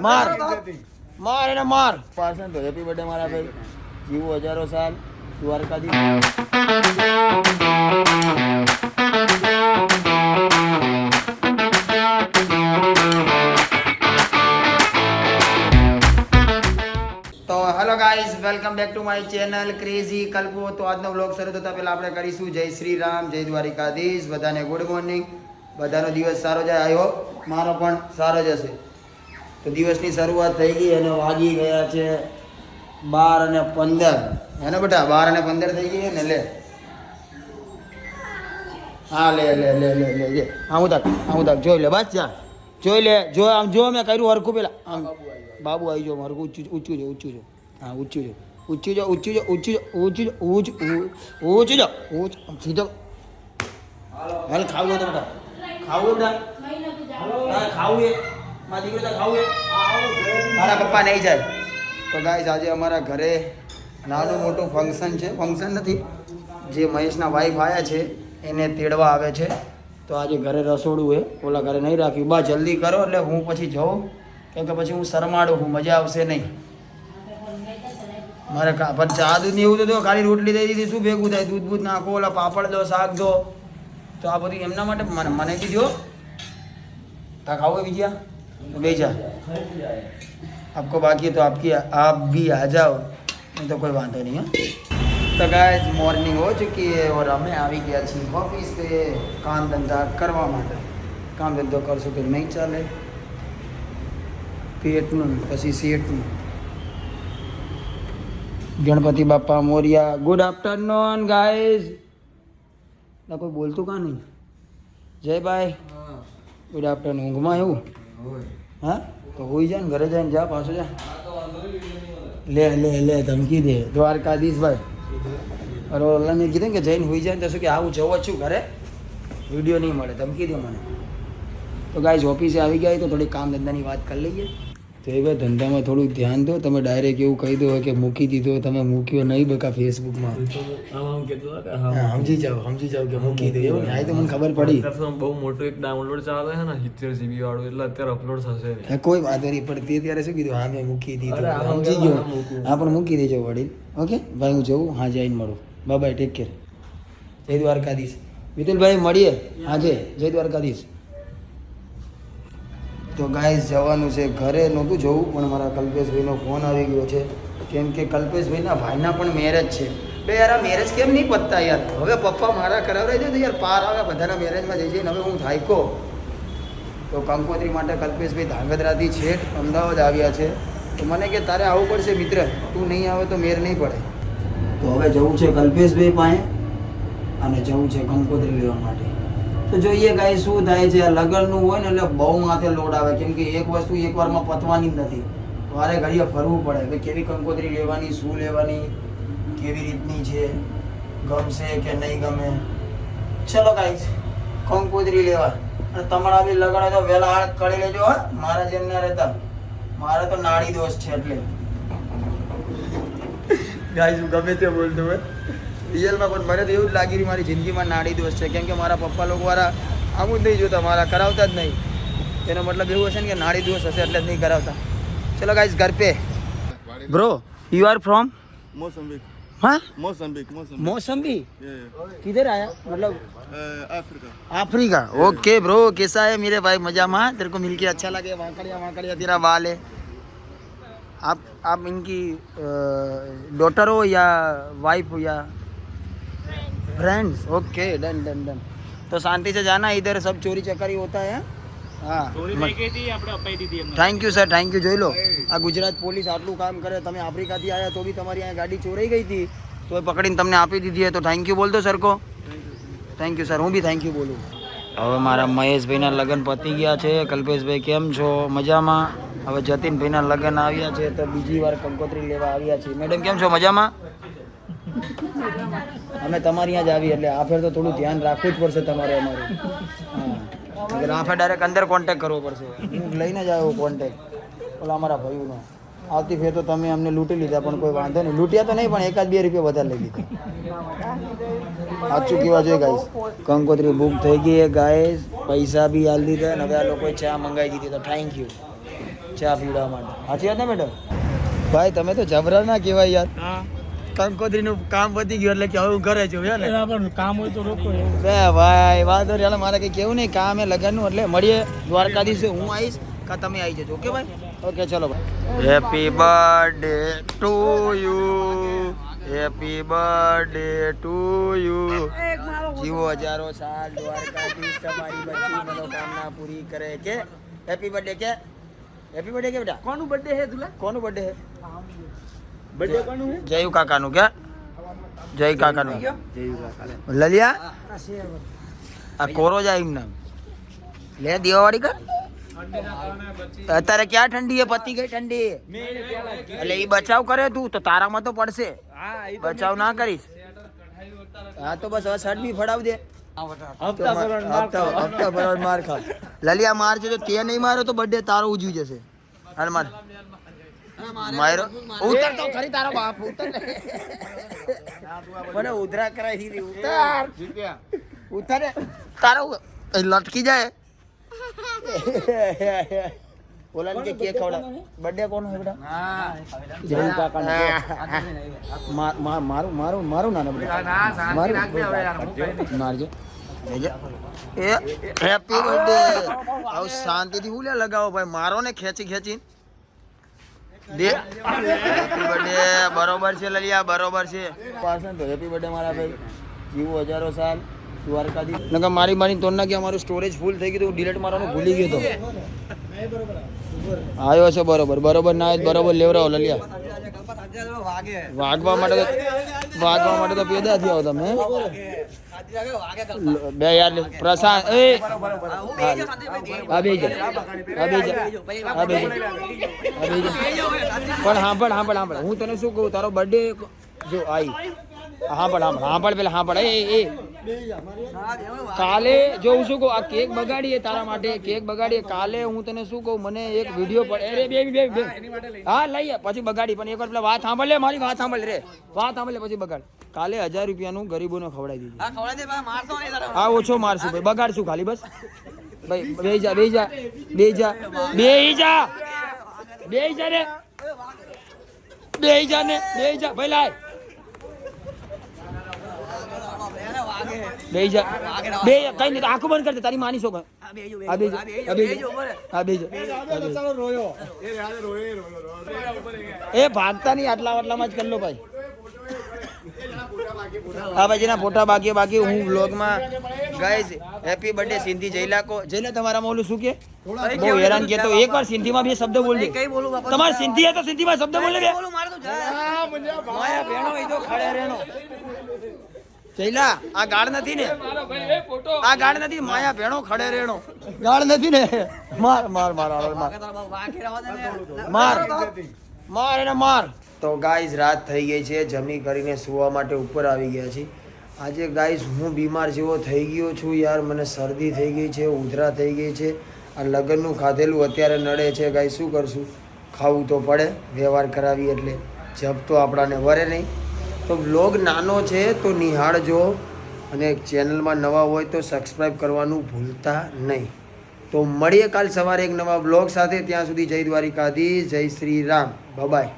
માર માર એને માર પાછળ તો હેપી બર્થડે મારા ભાઈ, જીવો હજારો સાલ, દ્વારકાધીશ. તો hello guys, welcome back to my channel crazy Kalpo. તો આજનો વ્લોગ શરૂ થતા પહેલા આપણે કરીશું જય શ્રી રામ, જય દ્વારિકાધીશ. બધાને ગુડ મોર્નિંગ, બધાનો દિવસ સારો જાય. આઈ હોપ મારો પણ સારો જશે. તો દિવસની શરૂઆત થઈ ગઈ અને વાગી ગયા છે 12:15. હે ને બેટા, 12:15 થઈ ગઈ ને. લે હા, લે લે લે લે લે લે આવું તાક જોઈ લે. બસ જા જોઈ લે, જો આમ જો મેં કર્યું હરખું પેલા આમ. બાબુ આવી જાઓ, મારું ઊંચું જો હા, ઊંચું જો સીધો. હાલ ખાવું તો બેટા, ખાવું બેટા, ખાવું એ મારા દીકરો ખાવું એ મારા પપ્પા નહીં જાય. તો ગાઈઝ આજે અમારા ઘરે નાનું મોટું ફંક્શન છે. ફંક્શન નથી, જે મહેશના વાઈફ આવ્યા છે એને તેડવા આવે છે. તો આજે ઘરે રસોડું છે, ઓલા ઘરે નહીં રાખ્યું. બા જલ્દી કરો એટલે હું પછી જાઉં, કેમ કે પછી હું શરમાડું હું, મજા આવશે નહીં મારે. પણ ચા દૂધ ને એવું તો ખાલી રોટલી દઈ દીધી, શું ભેગું થાય? દૂધ બૂધ નાખો, ઓલા પાપડ દો, શાક દો, તો આ બધું એમના માટે મને બી દો. તા ખાओ भैया तो भेजा आपको बाकी है तो आप भी आ जाओ, नहीं तो कोई बात नहीं है. तो गाइस मॉर्निंग हो चुकी है और અમે આવી ગયા છીએ ઓફિસ पे કામ ધંધા કરવા માટે. કામ ધંધો કરશું તો નહીં ચાલે, પેટનું પછી શેઠનું. ગણપતિ બાપા મોરિયા. Good afternoon guys. ના કોઈ બોલતું કાં નહીં? જય ભાઈ, ગુડ આફ્ટરનૂન. ઊંઘમાં એવું? હા, તો હોઈ જાય ને, ઘરે જાય ને, જા પાછો જા. લે લે લે ધમકી દે દ્વારકાધીશ ભાઈ. અરે ઓલા મેં કીધું કે જઈને હોઈ જાય ને તો શું કે આવું જવો છું ઘરે, વિડીયો નહીં મળે, ધમકી દે મને. તો ગાઈઝ ઓફિસે આવી ગયા તો થોડી કામ ધંધાની વાત કરી લઈએ. તો એ ભાઈ ધંધામાં થોડુંક ધ્યાન દો. તમે ડાયરેક્ટ એવું કહી દો કે મૂકી દીધો, તમે મૂક્યો નહીં બકા ફેસબુકમાં. સમજી જાઓ કે મૂકી દો એવું નહીં. તો મને ખબર પડી બહુ મોટું એક ડાઉનલોડ ચાલે છે ને 70 GB વાળું, એટલે અત્યારે અપલોડ થશે. કોઈ વાત નહીં, પણ તે ત્યારે શું કીધું? હા મેં મૂકી દીધું, સમજી ગયો. હા પણ મૂકી દેજો વડીલ. ઓકે ભાઈ, હું જવું, હા જઈને મળું. Bye bye, take care. જય દ્વારકાધીશ. વિતુલભાઈ મળીએ હાજે. જય દ્વારકાધીશ. તો ગાઈઝ જવાનું છે ઘરે. નહોતું જવું પણ મારા કલ્પેશભાઈનો ફોન આવી ગયો છે, કેમ કે કલ્પેશભાઈના ભાઈના પણ મેરેજ છે. બે યાર આ મેરેજ કેમ નહીં પતતા યાર? હવે પપ્પા મારા કરાવડાવી દે તો યાર પાર આવે. બધાના મેરેજમાં જઈ જઈને હવે હું થાયકો. તો કંકોત્રી માટે કલ્પેશભાઈ ધાંગધ્રાથી છેઠ અમદાવાદ આવ્યા છે. તો મને કે તારે આવવું પડશે મિત્ર, તું નહીં આવે તો મેર નહીં પડે. તો હવે જવું છે કલ્પેશભાઈ પાસે અને જવું છે કંકોત્રી લેવા માટે. તો જોઈએ ગાઈ શું થાય છે. લગ્નનું હોય ને એટલે બહુ માથે લોડ આવે, કેમ કે એક વસ્તુ એકવારમાં પતવાની જ નથી. વારે ઘડીએ ફરવું પડે કે કેવી કંકોત્રી લેવાની, શું લેવાની, કેવી રીતની છે, ગમશે કે નહીં ગમે. ચલો ગાઈસ કંકોત્રી લેવા. અને તમારા બી લગ્ન હોય તો વહેલા હાથ કરી લેજો. હા, મારા જેમ ના રહેતા, મારે તો નાડી દોષ છે એટલે ગાઈસ હું ગમે તે બોલતો હોય રિયલમાં, પણ મને તો એવું જ લાગી રહ્યું મારી જિંદગીમાં નાડી દોષ છે. કેમ કે મારા પપ્પા લોકો વાળા આવું જ નહીં જોતા, મારા કરાવતા જ નહીં. એનો મતલબ એવું હશે ને કે નાડી દોષ હશે એટલે જ નહીં કરાવતા. ચલો ગાઈસ ઘર पे. Bro you are from Mozambique. हाँ मोसम्बिक. मौसम्बी. Yeah. किधर आया मतलब? अफ्रीका. अफ्रीका. ओके ब्रो, कैसा है मेरे भाई? मजा में? तेरे को मिलके अच्छा लगे? वाकड़िया तेरा बाल है. आप इनकी डॉटर हो या वाइफ हो या friends? Okay done done done. तो शांति से जाना, इधर सब चोरी चकारी होता है. हाँ thank you sir, thank you. જોઈ લો આ ગુજરાત પોલીસ આટલું કામ કરે. તમે આફ્રિકાથી આવ્યા તો બી તમારી અહીંયા ગાડી ચોરાઈ ગઈ હતી તો એ પકડીને તમને આપી દીધી. તો થેન્ક યુ બોલ દો સર કો. Thank you sir. હું બી થેન્ક યુ બોલું. હવે મારા મહેશભાઈના લગ્ન પતી ગયા છે. કલ્પેશભાઈ કેમ છો? મજામાં. હવે જતીનભાઈના લગ્ન આવ્યા છે તો બીજી વાર કંકોત્રી લેવા આવ્યા છીએ. મેડમ કેમ છો? મજામાં. અમે તમારી અહીંયા જ આવી એટલે આ ફેર તો થોડું ધ્યાન રાખવું જ પડશે તમારે અમારું. હા, આ ફેર ડાયરેક્ટ અંદર કોન્ટેક્ટ કરવો પડશે. હું લઈને જ આવ્યો કોન્ટેક્ટ ઓલા અમારા ભાઈઓનો. આવતી ફેર તો તમે અમને લૂંટી લીધા, પણ કોઈ વાંધો નહીં. લૂંટ્યા તો નહીં, પણ 1-2 રૂપિયા વધારે લઈ લીધા. સાચું કહેવા જોઈએ ગાઈસ. કંકોત્રી બુક થઈ ગઈ ગાઈસ, પૈસા બી આલી દીધા અને હવે આ લોકોએ ચા મંગાવી દીધી. તો થેન્ક યુ. ચા પીવડાવવા માટે સાચી વાત ને મેડમ? ભાઈ તમે તો જબરા ના કહેવાય યાર. કંકોત્રીનું કામ પતી ગયું એટલે કે હવે હું ઘરે છું હે ને? કામ હોય તો રોકો બે ભાઈ વાંધો નહીં, મારે કંઈ કેવું નહીં, કામ એ લગનનું એટલે મળીએ દ્વારકાધીશ. હું આવીશ કા તમે આવી જજો. ઓકે ભાઈ? ઓકે ચલો ભાઈ. Happy birthday to you, happy birthday to you, જીવો હજારો સાલ, દ્વારકાધીશ તમારી બધી મનોકામના પૂરી કરે. કે હેપી બર્થડે કે હેપી બર્થડે કે બેટા? કોનું બર્થડે હે તુલા? કોનું બર્થડે હે? બર્થડે કોનું હે? જયુ કાકાનું. કે જય કાકાનું? લલિયા આ કોરો જાય એમ નામ લે દિવાવાળી કર. અત્યારે ક્યાં ઠંડી હે? પતી ગઈ ઠંડી એટલે એ બચાવ કરે તું તો તારામાં તો પડશે. બચાવ ના કરીશ હા તો બસ હવે શર્ટ બી ફડાવ દે. હપ્તા ભરવા માર ખા. લલિયા માર છે તો તે નહીં માર્યો તો બર્થડે તારો ઉજવી જશે. હાલ માર મારો ઉતર તો ખરી તારો બાપ ઉતર. મને ઉધરા કરાઈ રી. ઉતર ઉતર તારો લટકી જાય. બોલા કે કેક ખવડા. બર્થડે કોનો હે બેટા? જય કાકા. મારું મારું મારું ના મારું મારજો. એ હેપી બર્થડે. આવ શાંતિથી હું લે લગાવો ભાઈ. મારો ને ખેંચી ખેંચી દે. Happy birthday. બરોબર છે લલિયા, બરોબર છે. પાછળ તો હેપી બર્થડે મારા ભાઈ, જીવો હજારો સાલ, દ્વારકાધીશ. નકર મારી મારી તોડ નાખી. અમારું સ્ટોરેજ ફૂલ થઈ ગયું, ડિલીટ મારવાનું ભૂલી ગયો તો. આવ્યો છે બરોબર. બરોબર ના આવે બરોબર લેવરાવો લલિયા. વાગવા માટે તો પેદા થયા હો તમે બે યાર. પ્રશાંત એ આ બે જા પણ સાંભળ હું તને શું કહું, તારો બર્થડે જો આવી સાંભળ પેલા સાંભળ. એ કાલે જો હું શું કહું, આ કેક બગાડીએ તારા માટે, કેક બગાડીએ. કાલે હું તને શું કહું, મને એક વિડીયો પડે. અરે બે હા લઈએ પછી બગાડી. પણ એકવાર પેલા વાત સાંભળ લે, મારી વાત સાંભળ રે, વાત સાંભળ લે પછી બગાડ. કાલે 1000 રૂપિયાનું ગરીબોને ખવડાવી દીધું. હા ઓછો મારશું ભાઈ, બગાડશું ખાલી બસ ભાઈ. બે જા રે ભાઈ લાય. બે જા બે કઈ નહીં આંખો બંધ કરી દે. તારી માની છો એ ભાગતા નહીં. આટલામાં જ કરી લો ભાઈ. હા ભાઈ જેના ફોટા બાકી હું વ્લોગમાં ગાઈસ હેપી બર્થડે સિંધી જયલા તમારામાં ઓલું શું કે બહુ હેરાન કે તો એકવાર સિંધીમાં બે શબ્દ બોલ દે. તમારે સિંધી હે તો સિંધીમાં શબ્દ બોલ દે. જયલા આ ગાળ નથી ને? આ ગાળ નથી. માયા ભેણો ખડે રેણો ગાળ નથી ને? માર એને માર. તો ગાઈઝ રાત થઈ ગઈ છે, જમી કરીને સુવા માટે ઉપર આવી ગયા છીએ. આજે ગાઈઝ હું બીમાર જેવો થઈ ગયો છું યાર. મને શરદી થઈ ગઈ છે, ઉધરા થઈ ગઈ છે. આ લગ્નનું ખાધેલું અત્યારે નડે છે ગાઈઝ. શું કરશું, ખાવું તો પડે. વ્યવહાર કરાવી એટલે જબ તો આપણાને વરે નહીં. તો વ્લોગ નાનો છે તો નિહાળજો, અને ચેનલમાં નવા હોય તો સબસ્ક્રાઈબ કરવાનું ભૂલતા નહીં. તો મળીએ કાલ સવારે એક નવા વ્લોગ સાથે. ત્યાં સુધી જય દ્વારિકાધીશ, જય શ્રી રામ, બાય.